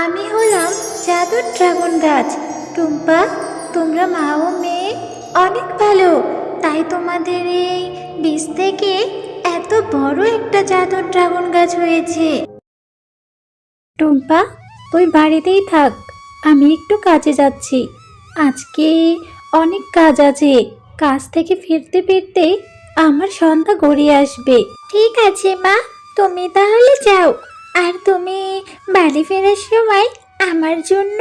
আমি হলাম জাদুর ড্রাগন গাছ। টুম্পা, তোমরা মা ও মেয়ে অনেক ভালো, তাই তোমাদের এই বীজ থেকে এত বড় একটা জাদুর ড্রাগন গাছ হয়েছে। টুম্পা, তুই বাড়িতেই থাক, আমি একটু কাজে যাচ্ছি। আজকে অনেক কাজ আছে, কাজ থেকে ফিরতে ফিরতে আমার সন্ধ্যা গড়িয়ে আসবে। ঠিক আছে মা, তুমি তাহলে যাও। আর তুমি বাড়ি ফেরার সময় আমার জন্য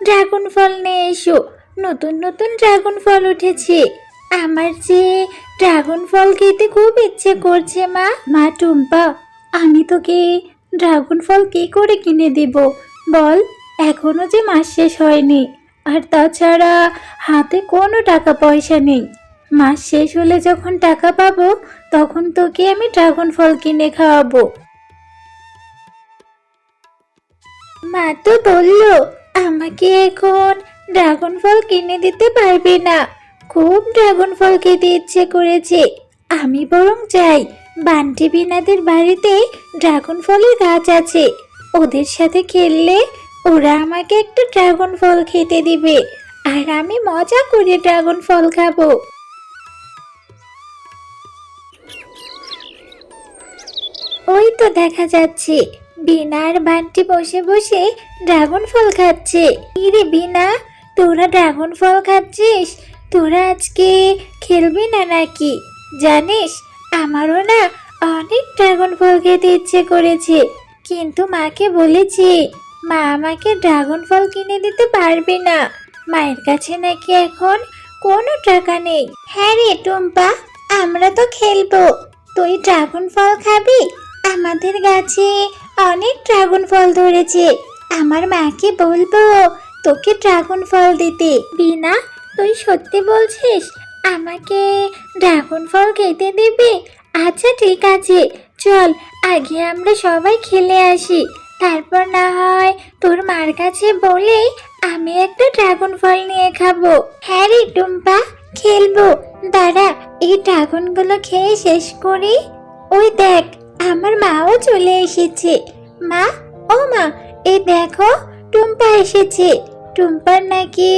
ড্রাগন ফল নিয়ে এসো। নতুন নতুন ড্রাগন ফল উঠেছে, আমার যে ড্রাগন ফল খেতে খুব ইচ্ছে করছে। মা মা টুম্পা, আমি তোকে ড্রাগন ফল কি করে কিনে দেব বল? এখনো যে মাস শেষ হয়নি, আর তাছাড়া হাতে কোনো টাকা পয়সা নেই। মাস শেষ হলে যখন টাকা পাবো তখন তোকে আমি ড্রাগন ফল কিনে খাওয়াবো। মা তো বললো আমাকে এখন ড্রাগন ফল কিনে দিতে পারবে না। খুব ড্রাগন ফল খেতে ইচ্ছে করেছে। আমি বরং যাই, বান্টি বিনাদের বাড়িতে ড্রাগন ফলের গাছ আছে, ওদের সাথে খেললে ওরা আমাকে একটা ড্রাগন ফল খেতে দিবে, আর আমি মজা করে ড্রাগন ফল খাবো। ওই তো দেখা যাচ্ছে বিনা আর বান্টি বসে বসে ড্রাগন ফল খাচ্ছে। ইরে বিনা, তোরা ড্রাগন ফল খাচ্ছিস? তোরা আজকে খেলবি না নাকি? জানিস, আমারও না অনেক ড্রাগন ফল খেতে ইচ্ছে করেছে, কিন্তু মাকে বলেছি মা আমাকে ড্রাগন ফল কিনে দিতে পারবে না। মায়ের কাছে নাকি এখন কোনো টাকা নেই। হ্যাঁ রে টুম্পা, আমরা তো খেলবো, তুই ড্রাগন ফল খাবি? আমাদের গাছে অনেক ড্রাগন ফল ধরেছে, আমার মাকে বলবো তোকে ড্রাগন ফল দিতে। বিনা, তুই সত্যি বলছিস আমাকে ড্রাগন ফল খেতে দিবি? আচ্ছা ঠিক আছে, চল আগে আমরা সবাই খেলে আসি, তারপর না হয় তোর মার কাছে বলে আমি একটা ড্রাগন ফল নিয়ে খাবো। হ্যাঁ রে টুম্পা, খেলবো, দাঁড়া এই ড্রাগনগুলো খেয়ে শেষ করি। ওই দেখ, আমার মাও চলে এসেছে। মা, ও মা, এই দেখো টুম্পা এসেছে। টুম্পার নাকি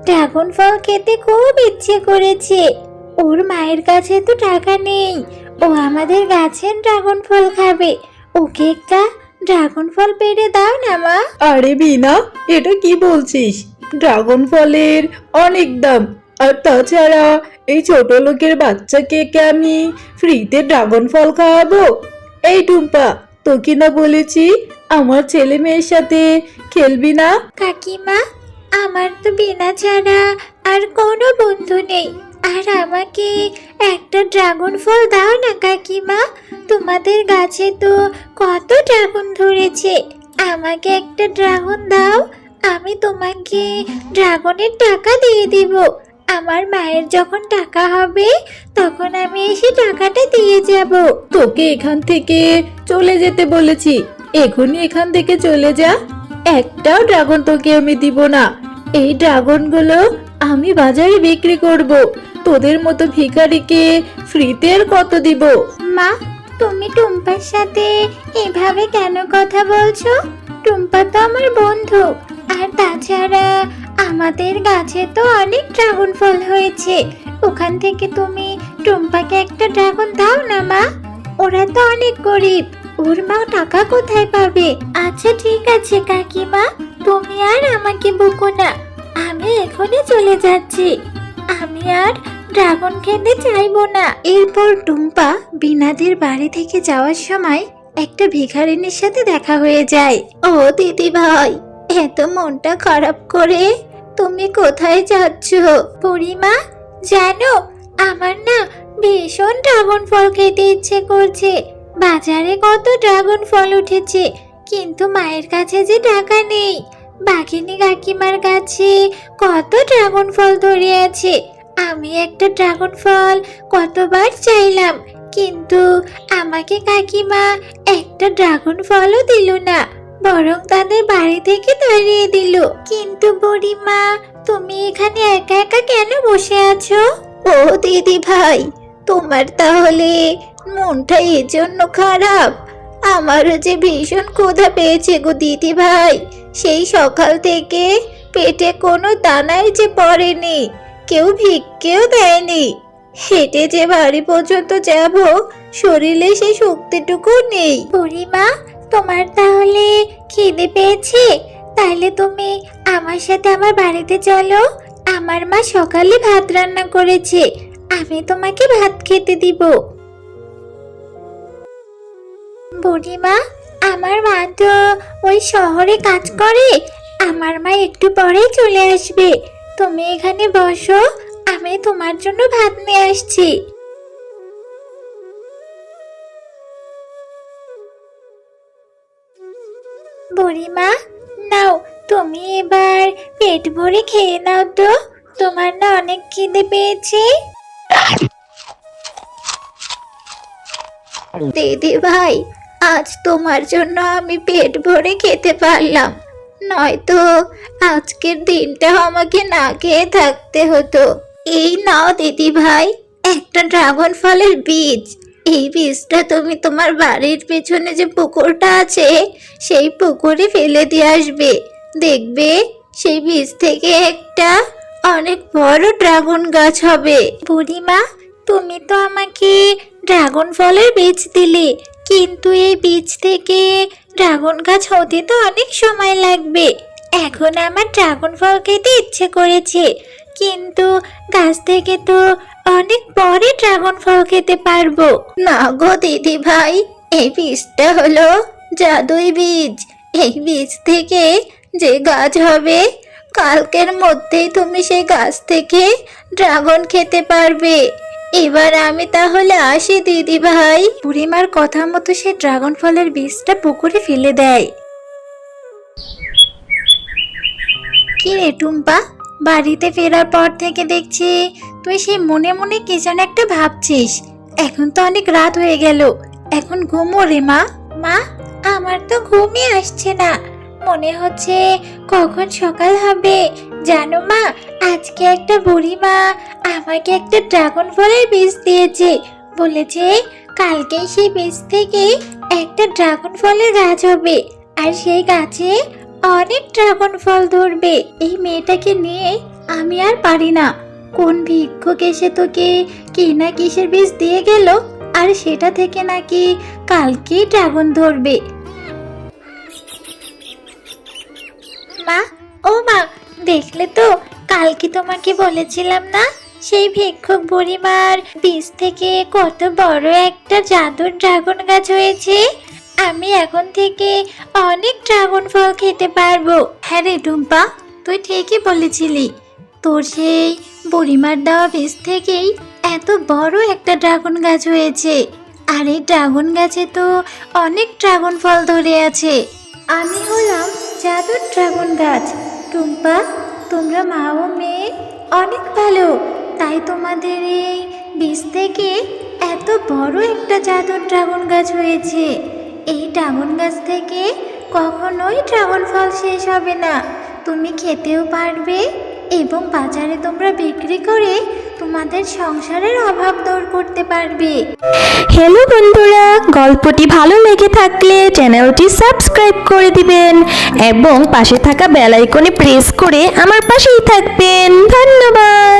ড্রাগন ফল খেতে খুব ইচ্ছে করেছে। ওর মায়ের কাছে তো টাকা নেই, ও আমাদের গাছের ড্রাগন ফল খাবে। ওকে একটা ড্রাগন ফল পেড়ে দাও না মা। আরে বিনা, এটা কি বলছিস? ড্রাগন ফলের অনেক দাম, আর তাছাড়া এই ছোট লোকের বাচ্চাকে কে আমি ফ্রিতে ড্রাগন ফল খাওয়াবো? এই টুম্পা, তোকে না বলেছি আমার ছেলে মেয়ের সাথে খেলবি না? কাকিমা, আমার তো বিনা ছাড়া আর কোনো বন্ধু নেই, আর আমাকে একটা ড্রাগন ফল দাও না কাকিমা। তোমাদের গাছে তো কত ড্রাগন ধরেছে, আমাকে একটা ড্রাগন দাও, আমি তোমাকে ড্রাগনের টাকা দিয়ে দিব। আমার মায়ের যখন টাকা হবে তখন আমি এসে টাকাটা দিয়ে যাব। তোকে এখান থেকে চলে যেতে বলেছি, এখনই এখান থেকে চলে যা। একটাও ড্রাগন তোকে আমি দিব না। এই ড্রাগনগুলো আমি বাজারে বিক্রি করব, তোদের মতো ভিখারিকে ফ্রিতে আর কত দিব? মা, তুমি টুম্পার সাথে এভাবে কেন কথা বলছো? টুম্পা তো আমার বন্ধু, আর তাছাড়া আমাদের গাছে তো অনেক ড্রাগন ফল হয়েছে, ওখান থেকে তুমি টুম্পাকে একটা ড্রাগন দাও না মা। ওরা তো অনেক গরিব, ওর মা টাকা কোথায় পাবে? আচ্ছা ঠিক আছে কাকিমা, তুমি আর আমাকে বকো না, আমি এখনই চলে যাচ্ছি, আমি আর ড্রাগন খেতে চাইবো না। এরপর টুম্পা বিনাদের বাড়ি থেকে যাওয়ার সময় একটা ভিখারিনীর সাথে দেখা হয়ে যায়। ও দিদি ভাই, এত মনটা খারাপ করে তুমি কোথায় যাচ্ছ? বুড়িমা, জানো আমার না ভীষণ ড্রাগন ফল খেতে ইচ্ছে করছে। বাজারে কত ড্রাগন ফল উঠেছে, কিন্তু মায়ের কাছে যে টাকা নেই। বাঘিনী কাকিমার কাছে কত ড্রাগন ফল ধরে আছে, আমি একটা ড্রাগন ফল কতবার চাইলাম, কিন্তু আমাকে কাকিমা একটা ড্রাগন ফলও দিল না, বরং তাদের বাড়ি থেকে তাড়িয়ে দিল। কিন্তু বুড়িমা, তুমি এখানে একা একা কেন বসে আছো? ও দিদি ভাই, তোমার তাহলে মনটা এজন্য খারাপ? আমারও যে ভীষণ ক্ষুধা পেয়েছে গো দিদি ভাই, সেই সকাল থেকে পেটে কোনো দানাই যে পড়েনি, কেউ ভিক্ষেও দেয়নি। হেঁটে যে বাড়ি পর্যন্ত যাব, শরীরে সেই শক্তিটুকু নেই। বুড়িমা, তোমার তাহলে খিদে পেয়েছে? তাহলে তুমি আমার সাথে আমার বাড়িতে চলো। আমার মা সকালে ভাত রান্না করেছে, আমি তোমাকে ভাত খেতে দিব। বুড়িমা, আমার মা তো ওই শহরে কাজ করে, আমার মা একটু পরেই চলে আসবে। তুমি এখানে বসো, আমি তোমার জন্য ভাত নিয়ে আসছি। বুড়িমা, নাও, তুমি এবার পেট ভরে খেয়ে নাও তো, তোমার না অনেক খিদে পেয়েছে। দিদি ভাই, আজ তোমার জন্য আমি পেট ভরে খেতে পারলাম, নয়তো আজকের দিনটা আমাকে না খেয়ে থাকতে হতো। এই নাও দিদি ভাই, একটা ড্রাগন ফলের বীজ। এই বীজটা তুমি তোমার বাড়ির পেছনে যে পুকুরটা আছে, সেই পুকুরে ফেলে দিয়ে আসবে। দেখবে সেই বীজ থেকে একটা অনেক বড় ড্রাগন গাছ হবে। বুড়িমা, তুমি তো আমাকে ড্রাগন ফলের বীজ দিলে, কিন্তু এই বীজ থেকে ড্রাগন গাছ হতে তো অনেক সময় লাগবে। এখন আমার ড্রাগন ফল খেতে ইচ্ছে করেছে, কিন্তু গাছ থেকে তো অনেক পরে ড্রাগন ফল খেতে পারবো। না গো দিদি ভাই, এই বীজটা হলো জাদুই বীজ। এই বীজ থেকে যে গাছ হবে, কালকের মধ্যেই তুমি সেই গাছ থেকে ড্রাগন খেতে পারবে। এবার আমি তাহলে আসি দিদি ভাই। বুড়িমার কথা মতো সে ড্রাগন ফলের বীজটা পুকুরে ফেলে দেয়। কি রে টুম্পা, বাড়িতে ফেরার পর থেকে দেখছি তুই সেই মনে মনে কি যেন একটা ভাবছিস। এখন তো অনেক রাত হয়ে গেল, এখন ঘুমো রে মা। মা, আমার তো ঘুমই আসছে না, মনে হচ্ছে কখন সকাল হবে। জানো মা, আজকে একটা বুড়িমা আমাকে একটা ড্রাগন ফলের বীজ দিয়েছে, বলেছে কালকেই সেই বীজ থেকে একটা ড্রাগন ফলের গাছ হবে, আর সেই গাছে অনেক ড্রাগন ফল ধরবে। এই মেয়েটাকে নিয়ে আমি আর পারি না। কোন ভিক্ষুক এসে তোকে কি না কিসের বীজ দিয়ে গেল, আর সেটা থেকে নাকি কালকেই ড্রাগন ধরবে। মা, ও মা, দেখলে তো কালকে তোমাকে বলেছিলাম না, সেই ভিক্ষুক বুড়িমার বীজ থেকে কত বড় একটা জাদুর ড্রাগন গাছ হয়েছে। আমি এখন থেকে অনেক ড্রাগন ফল খেতে পারবো। হ্যাঁ রে টুম্পা, তুই ঠিকই বলেছিলি, তোর সেই বুড়িমার দেওয়া বীজ থেকেই এত বড় একটা ড্রাগন গাছ হয়েছে, আর এই ড্রাগন গাছে তো অনেক ড্রাগন ফল ধরে আছে। আমি হলাম জাদুর ড্রাগন গাছ। টুম্পা, তোমরা মা ও মেয়ে অনেক ভালো, তাই তোমাদের এই বীজ থেকে এত বড় একটা জাদুর ড্রাগন গাছ হয়েছে। এই ড্রাগন গাছ থেকে কখনোই ড্রাগন ফল শেষ হবে না, তুমি খেতেও পারবে এবং বাজারে তোমরা বিক্রি করে তোমাদের সংসারের অভাব দূর করতে পারবে। হ্যালো বন্ধুরা, গল্পটি ভালো লেগে থাকলে চ্যানেলটি সাবস্ক্রাইব করে দিবেন এবং পাশে থাকা বেল আইকনে প্রেস করে আমার পাশেই থাকবেন। ধন্যবাদ।